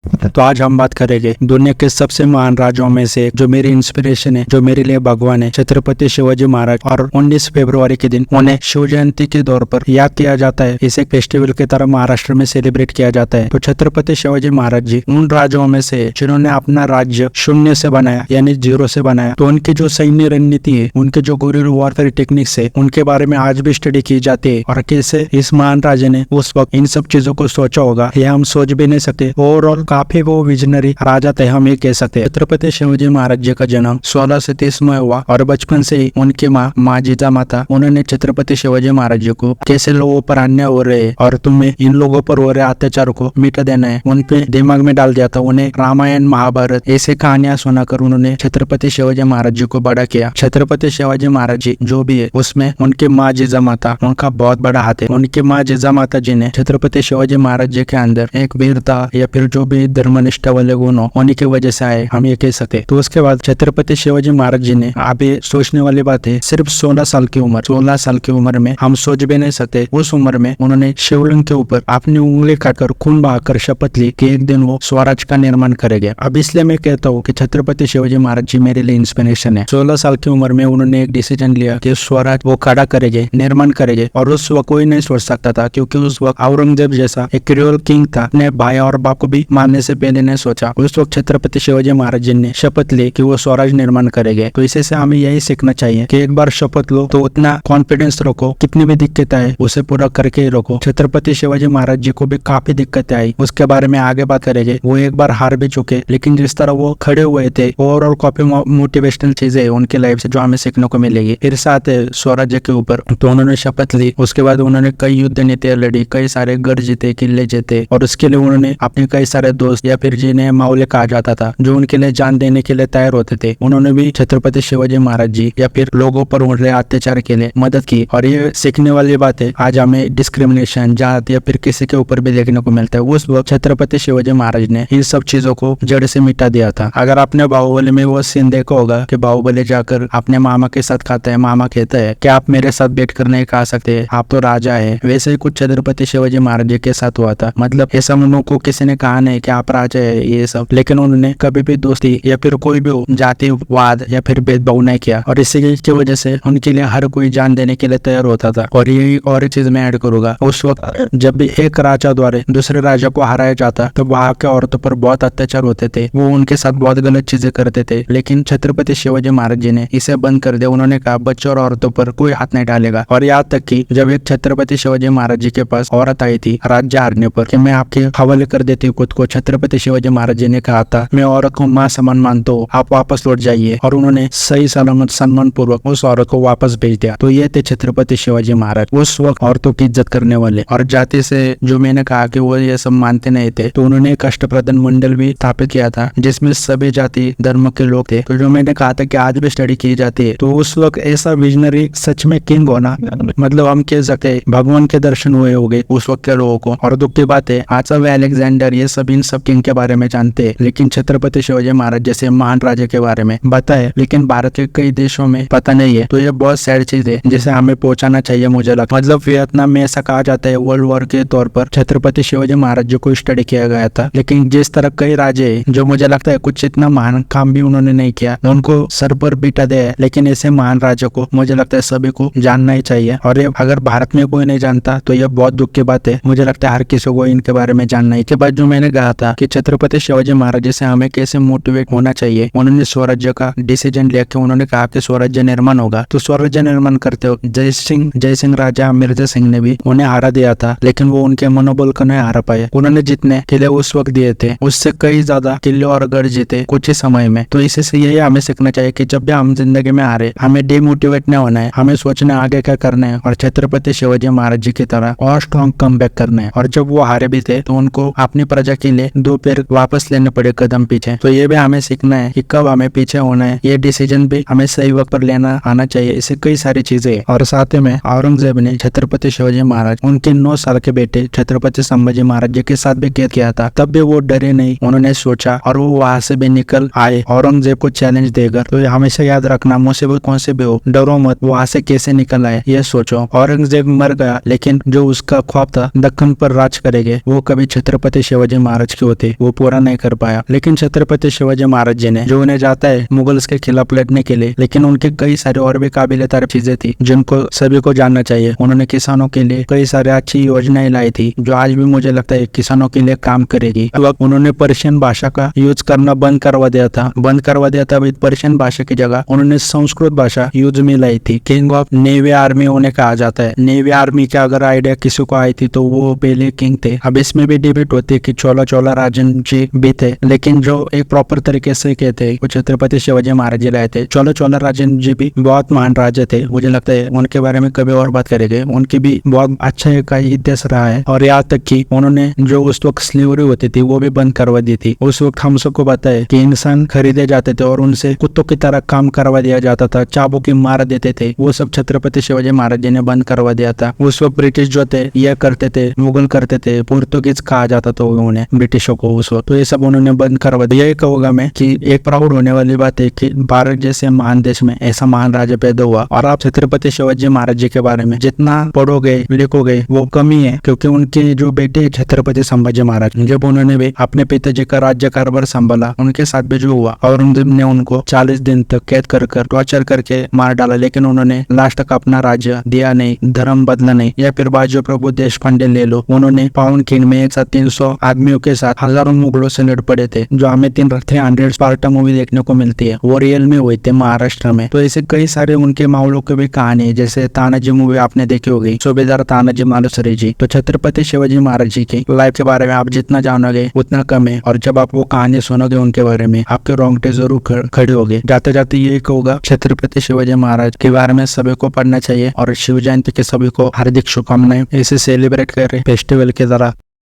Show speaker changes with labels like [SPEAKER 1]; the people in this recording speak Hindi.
[SPEAKER 1] तो आज हम बात करेंगे दुनिया के सबसे महान राजाओं में से जो मेरी इंस्पिरेशन है, जो मेरे लिए भगवान है, छत्रपति शिवाजी महाराज। और 19 फरवरी के दिन उन्हें शिव जयंती के तौर पर याद किया जाता है। इसे फेस्टिवल की तरह महाराष्ट्र में सेलिब्रेट किया जाता है। तो छत्रपति शिवाजी महाराज जी उन राजाओं में से जिन्होंने अपना राज्य शून्य से बनाया, यानी जीरो से बनाया। तो उनकी जो सैन्य रणनीति है, उनके जो गुरिल्ला वॉरफेयर टेक्निक्स है, उनके बारे में आज भी स्टडी की जाती है। और कैसे इस महान राजा ने उस वक्त इन सब चीजों को सोचा होगा, ये हम सोच भी नहीं सकते। ओवरऑल काफी वो विजनरी राजा थे, हम ये कह सकते हैं। छत्रपति शिवाजी महाराज जी का जन्म 1630 में हुआ और बचपन से ही उनकी माँ जीजा माता, उन्होंने छत्रपति शिवाजी महाराज जी को कैसे लोगों पर अन्याय हो रहे और तुम्हें इन लोगों पर हो रहे अत्याचार को मिटा देना है, उनके दिमाग में डाल दिया था। उन्हें रामायण, महाभारत ऐसे कहानियां सुनाकर उन्होंने छत्रपति शिवाजी महाराज जी को बड़ा किया। छत्रपति शिवाजी महाराज जी जो भी है, उसमें उनकी माँ जीजा माता, उनका बहुत बड़ा हाथ है। उनकी माँ जीजा माता जी ने छत्रपति शिवाजी महाराज जी के अंदर एक वीरता या फिर जो भी धर्मनिष्ठा वाले गुण उन्हीं की वजह से आए, हम ये कह सकते। तो उसके बाद छत्रपति शिवाजी महाराज जी ने, अभी सोचने वाली बात है, सिर्फ 16 साल की उम्र में, हम सोच भी नहीं सकते उस उम्र में उन्होंने शिवलिंग के ऊपर अपनी उंगली काटकर खून बहाकर शपथ ली कि एक दिन वो स्वराज का निर्माण करेंगे। अब इसलिए मैं कहता हूँ कि छत्रपति शिवाजी महाराज जी मेरे लिए इंस्पिरेशन है। 16 साल की उम्र में उन्होंने एक डिसीजन लिया कि स्वराज वो खड़ा करेंगे, निर्माण करेंगे। और उस वक्त कोई नहीं सोच सकता था, क्योंकि उस वक्त औरंगजेब जैसा एक क्रूअल किंग था, अपने भाई और बाप को भी मारने से पहले ने सोचा। उस वक्त छत्रपति शिवाजी महाराज जी ने शपथ ली कि वो स्वराज निर्माण करेंगे। तो इसे से हमें यही सीखना चाहिए कि एक बार शपथ लो तो उतना कॉन्फिडेंस रखो, कितनी भी दिक्कत आए उसे पूरा करके ही रखो। छत्रपति शिवाजी महाराज जी को भी काफी दिक्कतें आई, उसके बारे में आगे बात करेंगे। वो एक बार हार भी चुके, लेकिन जिस तरह वो खड़े हुए थे, ओवरऑल काफी मोटिवेशनल चीजें उनकी लाइफ से जो हमें सीखने को मिलेगी। फिर साथ है स्वराज्य के ऊपर, तो उन्होंने शपथ ली। उसके बाद उन्होंने कई युद्ध नीतियां लड़ी, कई सारे गढ़ जीते, किले जीते। और उसके लिए उन्होंने अपने कई सारे दोस्त या फिर जिन्हें मावले कहा जाता था, जो उनके लिए जान देने के लिए तैयार होते थे, उन्होंने भी छत्रपति शिवाजी महाराज जी या फिर लोगों पर हो रहे अत्याचार के लिए मदद की। और ये सीखने वाली बात है, आज हमें डिस्क्रिमिनेशन, जात या फिर किसी के ऊपर भी देखने को मिलता है। उस वक्त छत्रपति शिवाजी महाराज ने इन सब चीजों को जड़ से मिटा दिया था। अगर आपने बाहुबली में वो सीन देखा होगा कि बाहुबली जाकर अपने मामा के साथ खाता है, मामा कहता है कि आप मेरे साथ बैठ कर नहीं खा सकते, आप तो राजा है। वैसे ही कुछ छत्रपति शिवाजी महाराज जी के साथ हुआ था। मतलब ऐसा उनको किसी ने कहा नहीं कि आप राजा है ये सब, लेकिन उन्होंने कभी भी दोस्ती या फिर कोई भी जातिवाद या फिर भेदभाव नहीं किया। और इसी की वजह से उनके लिए हर कोई जान देने के लिए तैयार होता था। और यही और एक चीज मैं ऐड करूंगा, उस वक्त जब भी एक राजा द्वारा दूसरे राजा को हराया जाता तो वहां के औरतों पर बहुत अत्याचार होते थे, वो उनके साथ बहुत गलत चीजें करते थे। लेकिन छत्रपति शिवाजी महाराज जी ने इसे बंद कर दिया। उन्होंने कहा बच्चों और औरतों पर कोई हाथ नहीं डालेगा। और यहाँ तक कि जब एक छत्रपति शिवाजी महाराज जी के पास औरत आई थी राज्य हारने पर कि मैं आपके हवाले कर देती हूँ खुद को, छत्रपति शिवाजी महाराज जी ने कहा था मैं औरत को मां समान मानता हूँ, आप वापस लौट जाइए। और उन्होंने सही सलामत सम्मान पूर्वक उस औरत को वापस भेज दिया। तो ये थे छत्रपति शिवाजी महाराज, उस वक्त औरतों की इज्जत करने वाले। और जाति से जो मैंने कहा कि वो ये सब मानते नहीं थे, तो उन्होंने एक अष्टप्रधान मंडल भी स्थापित किया था जिसमें सभी जाति धर्म के लोग थे। तो जो मैंने कहा था कि आज भी स्टडी की जाती है, तो उस वक्त ऐसा विजनरी सच में किंग होना, मतलब हम कह सकते हैं भगवान के दर्शन हुए हो गए उस वक्त के लोगों को। और दुख की बात है आज सब अलेक्जेंडर ये सब इन सब किंग के बारे में जानते हैं, लेकिन छत्रपति शिवाजी महाराज जैसे महान राजा के बारे में पता है, लेकिन भारत के कई देशों में पता नहीं है। तो ये बहुत सैड चीज है जिसे हमें पहुंचाना चाहिए मुझे लगता है। मतलब वियतनाम में ऐसा कहा जाता है वर्ल्ड वॉर के तौर पर छत्रपति शिवाजी महाराज जी को स्टडी किया गया था। लेकिन जिस तरह कई राजे जो मुझे लगता है कुछ इतना महान काम भी उन्होंने नहीं किया, उनको सर पर बिठा दिया। लेकिन ऐसे महान राजा को मुझे लगता है सभी को जानना ही चाहिए। और ये अगर भारत में कोई नहीं जानता तो ये बहुत दुख की बात है। मुझे लगता है हर किसी को इनके बारे में जानना है। के बाद जो मैंने कहा था कि छत्रपति शिवाजी महाराज से हमें कैसे मोटिवेट होना चाहिए, उन्होंने स्वराज्य का डिसीजन लिया कि उन्होंने कहा कि स्वराज्य निर्माण होगा। तो स्वराज्य निर्माण करते हो जय सिंह राजा मिर्जा सिंह ने भी उन्हें हारा दिया था, लेकिन वो उनके मनोबल को नहीं हारा पाए। उन्होंने जितने किले उस वक्त दिए थे उससे कई ज्यादा किले और गढ़ जीते कुछ ही समय में। तो इसी से यही हमें सीखना चाहिए कि जब भी हम जिंदगी में हारे, हमें डिमोटिवेट नहीं होना है, हमें सोचना है आगे क्या करना है और छत्रपति शिवाजी महाराज जी की तरह और स्ट्रॉन्ग कमबैक करना है। और जब वो हारे भी थे तो उनको अपनी प्रजा के लिए 2 पैर वापस लेने पड़े, कदम पीछे। तो ये भी हमें सीखना है कि कब हमें पीछे होना है, ये डिसीजन भी हमें सही वक्त पर लेना आना चाहिए। इससे कई सारी चीजें। और साथ में औरंगजेब ने छत्रपति शिवाजी महाराज उनके 9 साल के बेटे छत्रपति संभाजी महाराज जी के साथ भी कैद किया था, तब भी वो डरे नहीं, उन्होंने सोचा और वो वहां से भी निकल आए औरंगजेब को चैलेंज देकर। तो हमेशा याद रखना, मुसीबत कौन से भी हो, डरो मत, वहां से कैसे निकल आए ये सोचो। औरंगजेब मर गया, लेकिन जो उसका ख्वाब था दक्कन पर राज करेंगे, वो कभी छत्रपति शिवाजी महाराज महाराज के होते वो पूरा नहीं कर पाया। लेकिन छत्रपति शिवाजी महाराज जी ने जो उन्हें जाता है मुगल्स के खिलाफ लड़ने के लिए, लेकिन उनके कई सारे और भी काबिल तारीफ चीजें थी जिनको सभी को जानना चाहिए। उन्होंने किसानों के लिए कई सारे अच्छी योजनाएं लाई थी जो आज भी मुझे लगता है किसानों के लिए काम करेगी। उन्होंने पर्शियन भाषा का यूज करना बंद करवा दिया था पर्शियन भाषा की जगह उन्होंने संस्कृत भाषा यूज में लाई थी। किंग ऑफ नेवी आर्मी उन्हें कहा जाता है। नेवी आर्मी का अगर आइडिया किसी को आई थी तो वो पहले किंग थे। अब इसमें भी डिबेट होती है कि चोला राजन जी भी थे, लेकिन जो एक प्रॉपर तरीके से कहते वो छत्रपति शिवाजी महाराज जी लाए थे। चोला राजन जी भी बहुत महान राजा थे। मुझे लगता है उनके बारे में कभी और बात करेंगे। उनकी भी बहुत अच्छा एक इतिहास रहा है और यहाँ तक कि उन्होंने जो उस वक्त स्लेवरी होती थी वो भी बंद करवा दी थी। उस वक्त हम सबको पता है कि इंसान खरीदे जाते थे और उनसे कुत्तों की तरह काम करवा दिया जाता था, चाबुक की मार देते थे। वो सब छत्रपति शिवाजी महाराज जी ने बंद करवा दिया था। उस वक्त ब्रिटिश जो थे यह करते थे, मुगल करते थे, पुर्तगालीज कहा जाता था उन्हें, ब्रिटिशों को उस वक्त। तो ये सब उन्होंने बंद करवा दिया। यही कहूंगा मैं कि एक प्राउड होने वाली बात है कि भारत जैसे महान देश में ऐसा महान राजा पैदा हुआ। और आप छत्रपति शिवाजी महाराज जी के बारे में जितना पढ़ोगे लिखोगे वो कम ही है, क्योंकि उनके जो बेटे छत्रपति संभाजी महाराज, जब उन्होंने भी अपने पिताजी का राज्य कारभार संभाला, उनके साथ भी जो हुआ औरंगजेब ने उनको 40 दिन तक कैद कर टॉर्चर करके मार डाला, लेकिन उन्होंने लास्ट तक अपना राज्य दिया नहीं, धर्म बदला नहीं। या फिर बाजू प्रभु देशपांडे ले लो, उन्होंने पावन खिंड में एक साथ 300 आदमियों के साथ हजारों मुगलों से लड़ पड़े थे। जो हमें 300 स्पार्टा मूवी देखने को मिलती है वो रियल में हुई थे महाराष्ट्र में। तो ऐसे कई सारे उनके मावलों की भी कहानी है, जैसे तानाजी मूवी आपने देखी होगी, सूबेदार तानाजी मालुसरे जी। तो छत्रपति शिवाजी महाराज जी की लाइफ के बारे में आप जितना जानोगे उतना कम है, और जब आप वो कहानी सुनोगे उनके बारे में आपके रोंगटे जरूर खड़े होगे। जाते जाते ये कहूंगा छत्रपति शिवाजी महाराज के बारे में सभी को पढ़ना चाहिए और शिव जयंती के सभी को हार्दिक शुभकामनाएं। इसे सेलिब्रेट कर रहे फेस्टिवल के द्वारा।